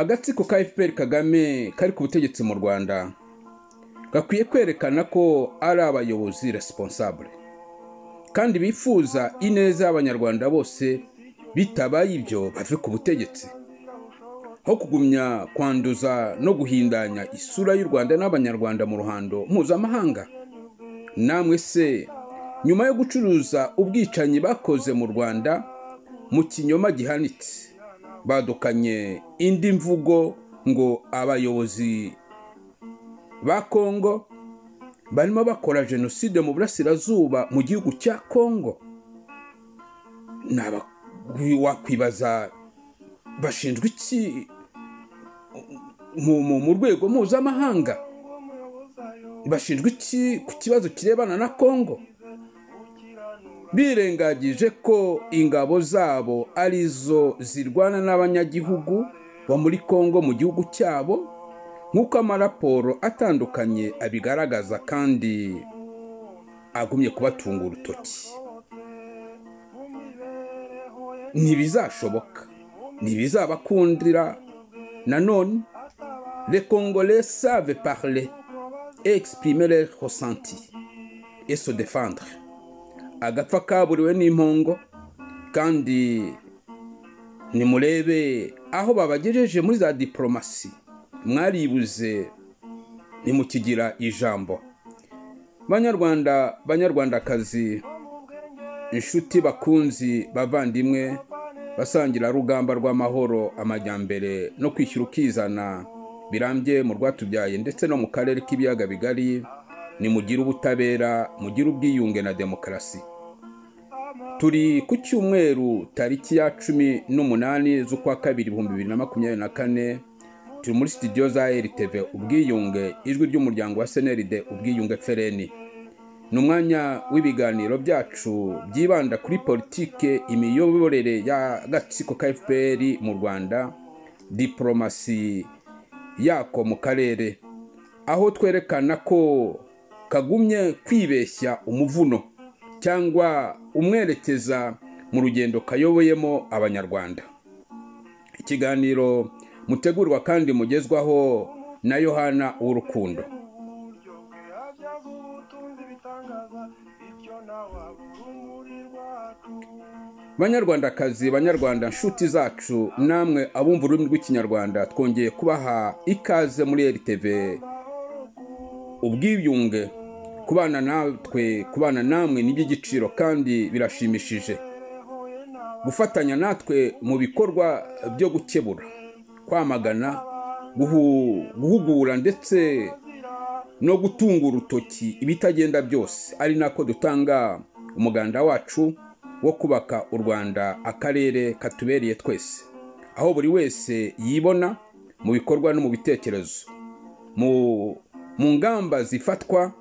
agatsiko ka FPR Kagame kari ku butegetsi mu Rwanda gakwiye kwerekana ko ari abayobozi responsable kandi bifuza ineza y'abanyarwanda bose, bitabaye ibyo bave ku butegetsi, aho kugumya kwanduza no guhindanya isura y'u Rwanda n'abanyarwanda mu ruhando mpuzamahanga. Namwe se, nyuma yo gucuruza ubwicanyi bakoze mu Rwanda mu kinyoma gihanitse, badukanye indi mvugo ngo abayobozi ba Kongo barimo bakora jenoside mu burasirazuba mu gihugu cya Kongo. Wakwibaza bashinzwe iki mu rwego mpuzamahanga? Bashinzwe iki ku kibazo kirebana na Kongo? Birengagije ko ingabo zabo arizo zirwana n'abanyagihugu bo muri Kongo mu gihugu cyabo, nk'uko amaraporo atandukanye abigaragaza kandi agumye kubatunga urutoki. Ntibizashoboka, ntibizabakundira. Nanone, les Congolais savent parler et exprimer leurs ressentis et se défendre. Agapfa kaburiwe n'impongo, kandi nimurebe aho babagejeje muri za diplomasi. Mwaribuze nimukigira ijambo. Banyarwanda, banyarwandakazi, inshuti bakunzi, bavandimwe, basangira rugamba rw'amahoro, amajyambere no kwishyura ukizana birambye mu rwatubyaye ndetse no mu karere k'ibiyaga bigari, nimugira ubutabera, mugira ubwiyunge na demokarasi. Turi ku cyumweru tariki ya 18 z'ukwa kabiri 2024, turi muri studio za RTV Ubwiyunge, ijwi ry'umuryango wa CNRD Ubwiyunge FRN. Numwanya w'ibiganiro byacu byibanda kuri politike, imiyoborere ya gatsiko ka FPR mu Rwanda, diplomasi yako mu karere, aho twerekana ko kagumye kwibeshya umuvuno cyangwa umwerekeza mu rugendo kayoboyemo abanyarwanda. Ikiganiro mutegurwa kandi mugezwaho na Yohana Urukundo. Banyarwandakazi, banyarwanda, nshuti zacu, namwe abumva ururimi rw'ikinyarwanda, twongeye kubaha ikaze muri RTV Ubwiyunge. Kubana natwe, kubana namwe n'iby'igiciro kandi birashimishije. Gufatanya natwe mu bikorwa byo gukebura, kwamagana, guhugura ndetse no gutunga urutoki ibitagenda byose, ari nako dutanga umuganda wacu wo kubaka u Rwanda akarere katubereye twese, aho buri wese yibona mu bikorwa no mu bitekerezo, mu ngamba zifatwa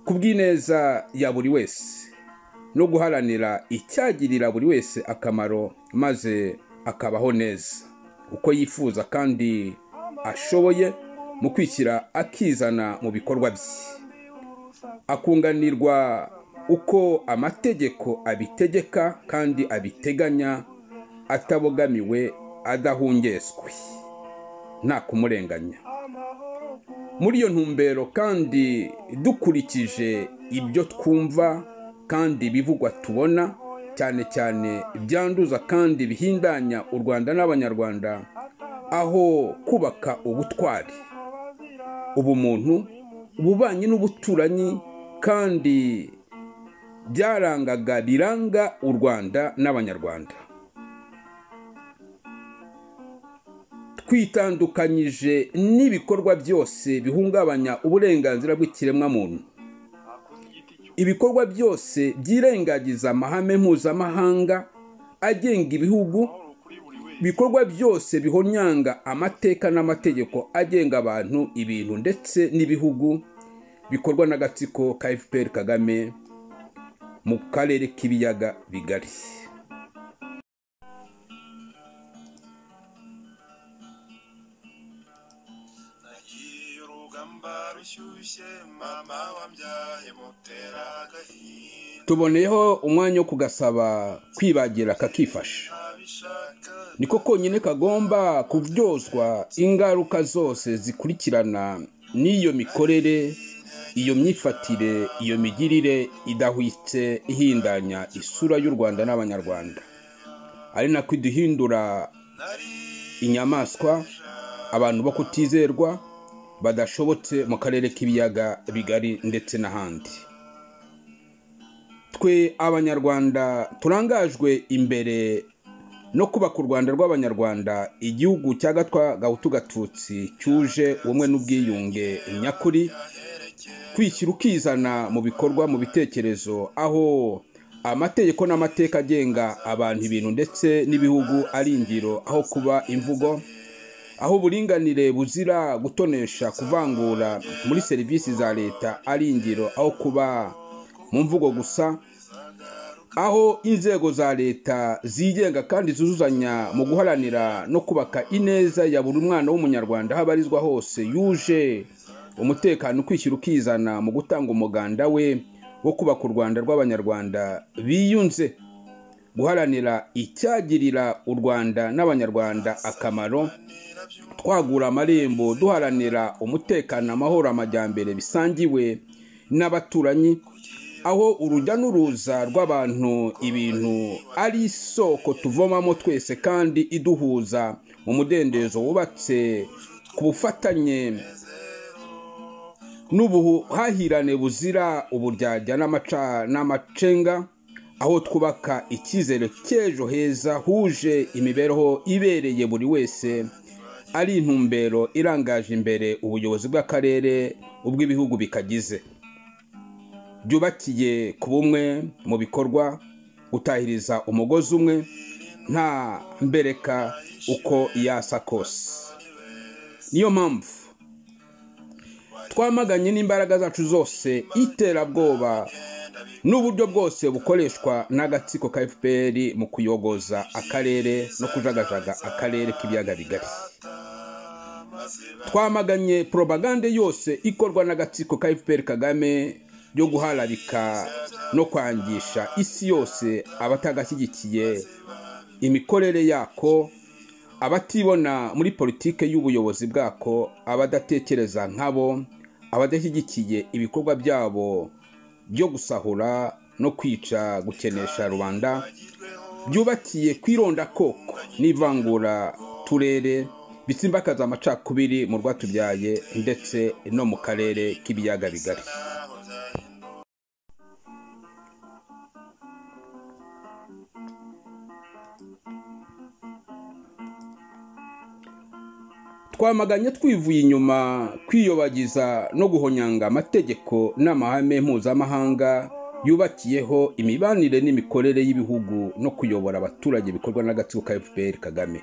kubw'ineza ya buri wese no guharanira icyagirira buri wese akamaro, maze akabaho neza uko yifuza kandi ashoboye mu kwishyira akizana mu bikorwa bye, akunganirwa uko amategeko abitegeka kandi abiteganya, atabogamiwe, adahungeswe, nta kumurenganya. Muri iyo ntumbero kandi dukurikije ibyo twumva kandi bivugwa tubona, cyane cyane byanduza kandi bihindanya u Rwanda n'abanyarwanda, aho kubaka ubutwari, ubumuntu, ububanyi n'ubuturanyi kandi byarangaga biranga u Rwanda n'abanyarwanda. Twitandukanyije n'ibikorwa byose bihungabanya uburenganzira bw'ikiremwa muntu, ibikorwa byose byirengagiza amahame mpuzamahanga agenga ibihugu, ibikorwa byose bihonyanga amateka n'amategeko agenga abantu, ibintu ndetse n'ibihugu, bikorwa n'agatsiko ka FPR Kagame mu karere k'ibiyaga bigari. Tuboneyeho umwanya wo kugasaba kwibagira kakifasha. niko konyine kagomba kuryozwa ingaruka zose zikurikirana n'iyo mikorere, iyo myifatire, iyo migirire idahwitse ihindanya isura y'u Rwanda n'abanyarwanda, ari nako iduhindura inyamaswa, abantu bo kutizerwa, badashobotse mu karere k'ibiyaga bigari ndetse n'ahandi. Twe abanyarwanda turangajwe imbere no kubaka u Rwanda rw'abanyarwanda, igihugu cya gatwa gahutu gatutsi cyuje ubumwe n'ubwiyunge nyakuri, kwishyira ukizana mu bikorwa, mu bitekerezo, aho amategeko n'amateka agenga abantu, ibintu ndetse n'ibihugu ari ingiro aho kuba imvugo, aho uburinganire buzira gutonesha, kuvangura muri serivisi za leta ari ingiro aho kuba mu mvugo gusa, aho inzego za leta zigenga kandi zuzuzanya mu guharanira no kubaka ineza ya buri mwana w'umunyarwanda aho abarizwa hose, yuje umutekano, kwishyira ukizana mu gutanga umuganda we wo kubaka u Rwanda rw'abanyarwanda biyunze, guharanira icyagirira u Rwanda n'abanyarwanda akamaro, twagura amarembo, duharanira umutekano, amahoro, amajyambere bisangiwe n'abaturanyi, aho urujya n'uruza rw'abantu, ibintu ari isoko tuvomamo twese kandi iduhuza mu mudendezo wubatse ku bufatanye n'ubuhahirane buzira uburyarya n'amacenga, aho twubaka icyizere cy'ejo heza huje imibereho ibereye buri wese, ari intumbero irangaje imbere ubuyobozi bw'akarere ubw'ibihugu bikagize, byubakiye ku bumwe mu bikorwa, gutahiriza umugozi umwe nta mbereka uko yasa kose. Niyo mpamvu twamaganye n'imbaraga zacu zose iterabwoba n'uburyo bwose bukoreshwa n'agatsiko ka FPR mu kuyogoza akarere no kujagajaga akarere k'ibiyaga bigari. Twamaganye propaganda yose ikorwa n'agatsiko ka FPR Kagame yo guharabika no kwangisha isi yose abatagashyigikiye imikorere yako, abatibona muri politike y'ubuyobozi bwako, abadatekereza nkabo, abadashyigikiye ibikorwa byabo byo gusahura no kwica, gukenesha rubanda, byubakiye kwironda koko n'ivangura turere bitsimbakaza amacakubiri mu rwatubyaye ndetse no mu karere k'ibiyaga bigari. Twamaganye twivuye inyuma kwiyobagiza no guhonyanga amategeko n'amahame mpuzamahanga yubakiyeho imibanire n'imikorere y'ibihugu no kuyobora abaturage bikorwa n'agatsiko ka FPR Kagame.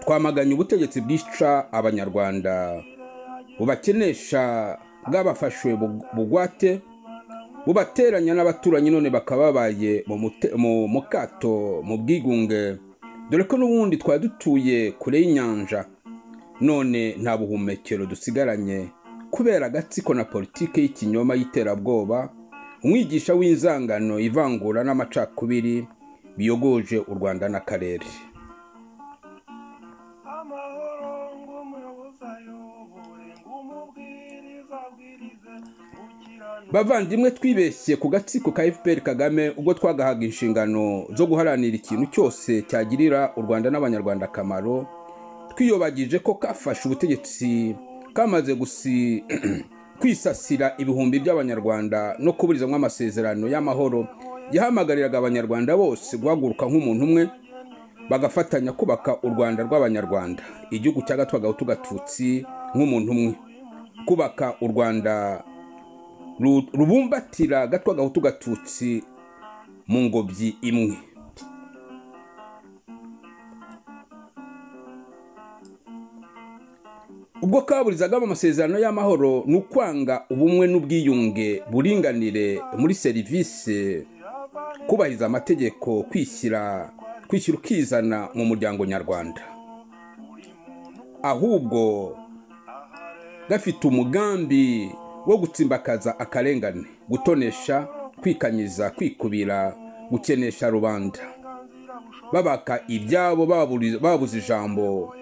Twamaganye ubutegetsi bwica abanyarwanda, bubakenesha, bwabafashwe bugwate, bubateranya n'abaturanyi none bakababaye mu kato mu bwigunge, dore ko n'ubundi twadutuye kure y'inyanja, none nta buhumekero dusigaranye kubera agatsiko na politike y'ikinyoma y'iterabwoba, umwigisha w'inzangano, ivangura n'amacakubiri biyogoje u Rwanda n'akarere. Bavandimwe, twibeshye ku gatsiko ka FPR Kagame ubwo twagahaga inshingano zo guharanira ikintu cyose cyagirira u Rwanda n'abanyarwanda akamaro, twiyobagije ko kafashe ubutegetsi kamaze kwisasira ibihumbi by'abanyarwanda no kuburizamwo amasezerano y'amahoro yahamagariraga abanyarwanda bose guhaguruka nk'umuntu umwe, bagafatanya kubaka u Rwanda rw'abanyarwanda, igihugu cya gatwa gahutu gatutsi nk'umuntu umwe, kubaka u Rwanda rubumbatira gatwa gahutu gatutsi mu ngobyi imwe. Ubwo kaburizagamo amasezerano y'amahoro n'ukwanga ubumwe n'ubwiyunge, buringanire muri serivisi, kubahiriza amategeko, kwishyira ukizana mu muryango nyarwanda, ahubwo gafite umugambi wo gutsimbakaza akarengane, gutonesha, kwikanyiza, kwikubira, gukenesha rubanda, babaka ibyabo babuze ijambo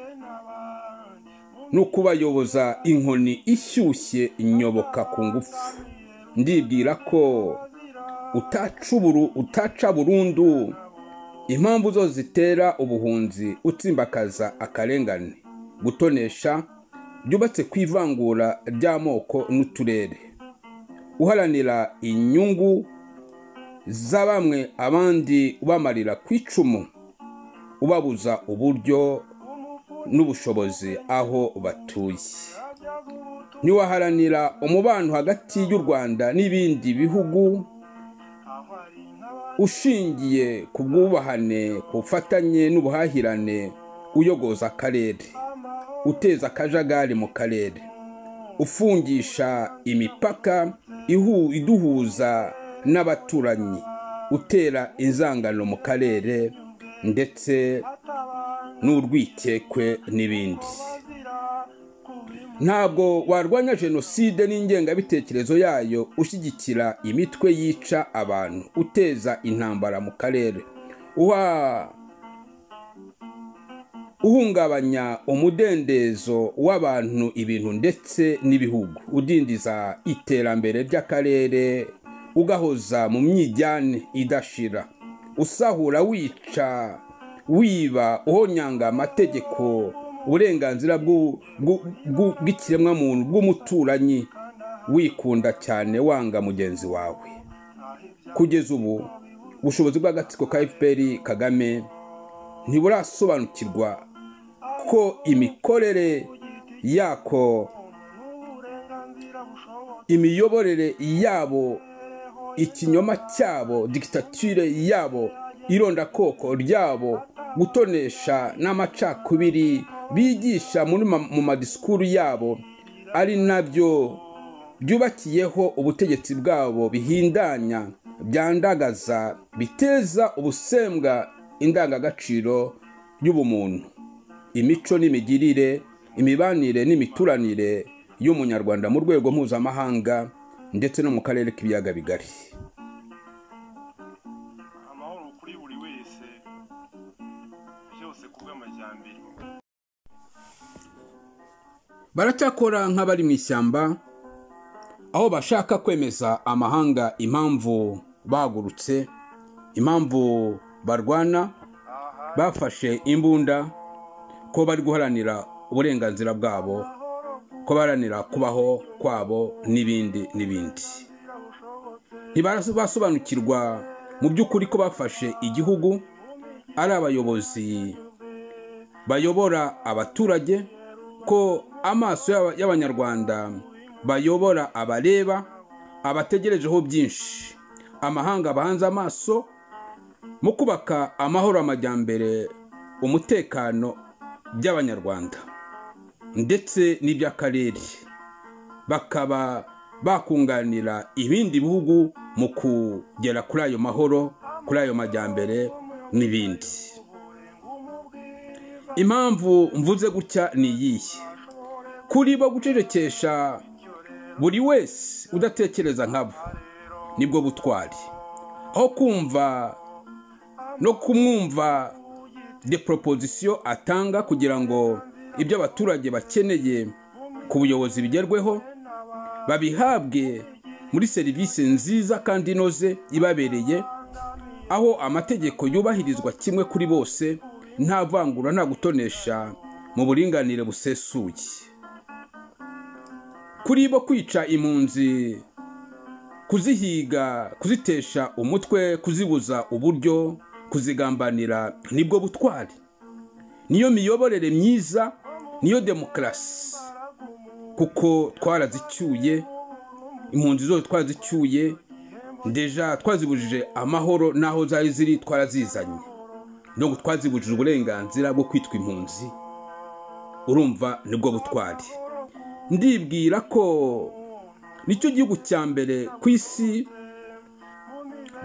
no kubayoboza inkoni ishyushye inyoboka ku ngufu. Ndibwira ko utaca burundu impamvu zo zitera ubuhunzi, utsimbakaza akarengane, gutonesha byubatse ku ivangura ry'amoko n'uturere, uharanira inyungu za bamwe abandi ubamarira ku icumu, ubabuza uburyo n'ubushobozi aho batuye. Ntiwaharanira umubano hagati y'u Rwanda n'ibindi bihugu ushingiye ku bwubahane, ku bufatanye n'ubuhahirane, uyogoza akarere, uteza akajagari mu karere, ufungisha imipaka iduhuza n'abaturanyi, utera inzangano mu karere ndetse n'urwikekwe n'ibindi. Ntabwo warwanya jenoside n'ingengabitekerezo yayo ushyigikira imitwe yica abantu, uteza intambara mu karere, uhungabanya umudendezo w'abantu, ibintu ndetse n'ibihugu, udindiza iterambere ry'akarere, ugahoza mu myijyane idashira, usahura, wica, wiba, uhonyanga amategeko, uburenganzira bw'ikiremwamuntu bw'umuturanyi, wikunda cyane, wanga mugenzi wawe. Kugeza ubu ubushobozi bw'agatsiko ka FPR Kagame ntiburasobanukirwa ko imikorere yako, imiyoborere yabo, ikinyoma cyabo, dictature yabo, irondakoko ryabo, gutonesha n'amacakubiri bigisha mu madisikuru yabo ari nabyo byubakiyeho ubutegetsi bwabo, bihindanya, byandagaza, biteza ubusembwa indangagaciro y'ubumuntu, imico n'imigirire, imibanire n'imituranire y'umunyarwanda mu rwego mpuzamahanga ndetse no mu karere k'ibiyaga bigari. Amahoro kuri buri wese, byose kubw'amajyambere. Baracyakora nk'abari mu ishyamba, aho bashaka kwemeza amahanga impamvu bagurutse, impamvu barwana, bafashe imbunda, ko bari guharanira uburenganzira bwabo, ko baharanira kubaho kwabo n'ibindi n'ibindi. Ntibasobanukirwa mu by'ukuri ko bafashe igihugu ari abayobozi bayobora abaturage, ko amaso y'abanyarwanda bayobora abareba, abategerejeho byinshi, amahanga bahanze amaso mu kubaka amahoro, amajyambere, umutekano by'abanyarwanda ndetse n'iby'akarere, bakaba bakunganira ibindi bihugu mu kugera kuri ayo mahoro, kuri ayo majyambere n'ibindi. Impamvu mvuze gutya ni iyihe? Kuri bo gucecekesha buri wese udatekereza nkabo nibwo butwari, aho kumva no kumwumva de proposition atanga kugira ngo ibyo abaturage bakeneye ku buyobozi bigerweho, babihabwe muri serivisi nziza kandi inoze ibabereye, aho amategeko yubahirizwa kimwe kuri bose, nta vangura, nta gutonesha, mu buringanire busesuye. Kuri bo kwica impunzi, kuzihiga, kuzitesha umutwe, kuzibuza uburyo, kuzigambanira nibwo butwari, niyo miyoborere myiza, niyo demokarasi, kuko twarazicyuye, impunzi zose twarazicyuye, deja twazibujije amahoro, naho zari ziri twarazizanye, no twazibujije uburenganzira bwo kwitwa impunzi. Urumva nibwo butwari. Ndibwira ko nicyo gihugu cya mbere ku isi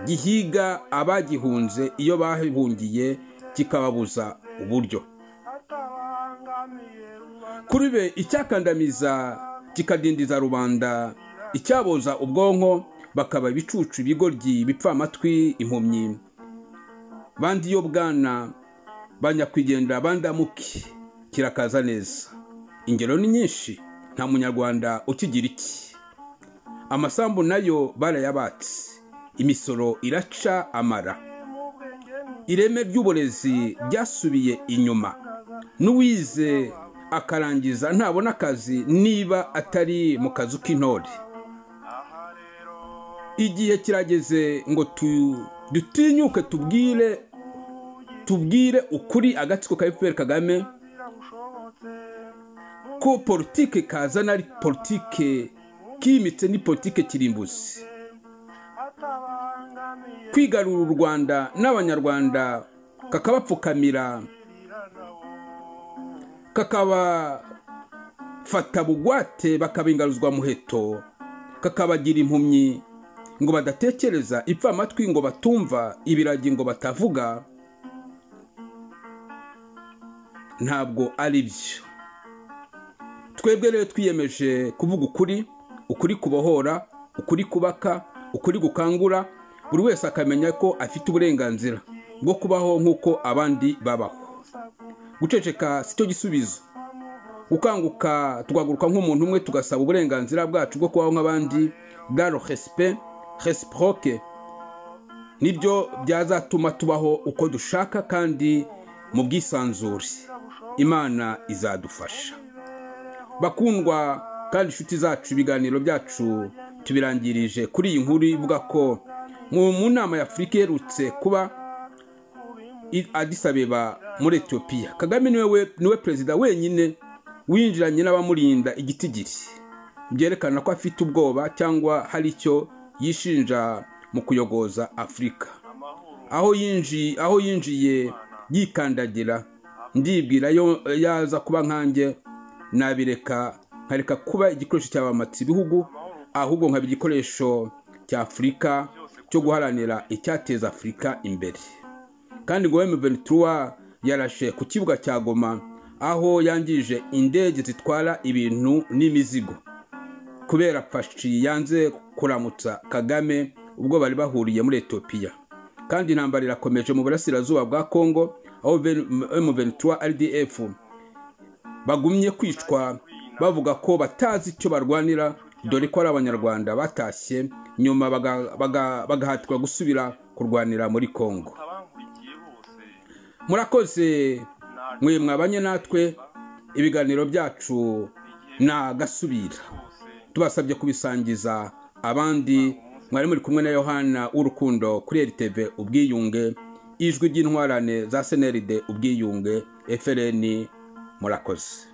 gihiga abagihunze iyo bahungiye, kikababuza uburyo. Kuri be icyakandamiza kikadindiza rubanda, icyaboza ubwonko, bakaba ibicucu, ibigoryi, bipfa amatwi, impumyi, bandi yo bwana, banyakwigendera bandamuke kirakaza neza. Ingero ni nyinshi, nta munyarwanda ukigira iki. Amasambu nayo barayabatse, imisoro iraca amara. Ireme ry'uburezi ryasubiye inyuma. N'uwize akarangiza ntabona akazi niba atari mu kazu k'intore. Igihe kirageze ngo dutinyuke tubwire ukuri agatsiko ka FPR Kagame ko politike kazana ari politike kimitse, ni politike kirimbuzi. Kwigarura u Rwanda n'abanyarwanda kakabapfukamira, kakabafata bugwate, bakabingaruzwa muheto, kakabagira impumyi ngo badatekereza, ipfa amatwi ngo batumva, ibiragi ngo batavuga, ntabwo ari byo. Twebwe rero twiyemeje kuvuga ukuri kubohora, ukuri kubaka, ukuri gukangura, buri wese akamenya ko afite uburenganzira bwo kubaho nk'uko abandi babaho. Guceceka si cyo gisubizo. Gukanguka tugaguruka nk'umuntu umwe tugasaba uburenganzira bwacu bwo kubaho nk'abandi, dans respect réciproque, nibyo byazatuma tubaho uko dushaka kandi mu bwisanzure. Imana izadufasha. Bakundwa kandi inshuti zacu, ibiganiro byacu tubirangirije kuri iyi nkuru ivuga ko mu nama ya Afurika iherutse kuba Addis Abeba muri Ethiopia, Kagame niwe perezida wenyine winjiranye n'abamurinda igitigiri. Byerekana ko afite ubwoba cyangwa hari icyo yishinja mu kuyogoza Afurika. Aho yinjiye yikandagira, ndibwira yaza kuba nkanjye, nabireka nkareka kuba igikoresho cy'abamatsi ibihugu, ahubwo nkaba igikoresho cya Afurika cyo guharanira icyateza Afurika imbere. Kandi ngo M23 yarashe ku kibuga cya Goma, aho yangije indege zitwara ibintu n'imizigo kubera Fashi yanze kuramutsa Kagame ubwo bari bahuriye muri Ethiopia. Kandi intambara irakomeje mu burasirazuba bwa Kongo, aho M23 RDF bagumye kwicwa bavuga ko batazi icyo barwanira, dore ko ari abanyarwanda batashye nyuma bagahatirwa gusubira kurwanira muri Kongo. Murakoze mwe mwabanye natwe, ibiganiro byacu na gasubira. Tubasabye kubisangiza abandi. Mwari muri kumwe na Yohana w'urukundo kuri RTV Ubwiyunge, ijwi ry'intwarane za CNRD Ubwiyunge FRN. Murakoze.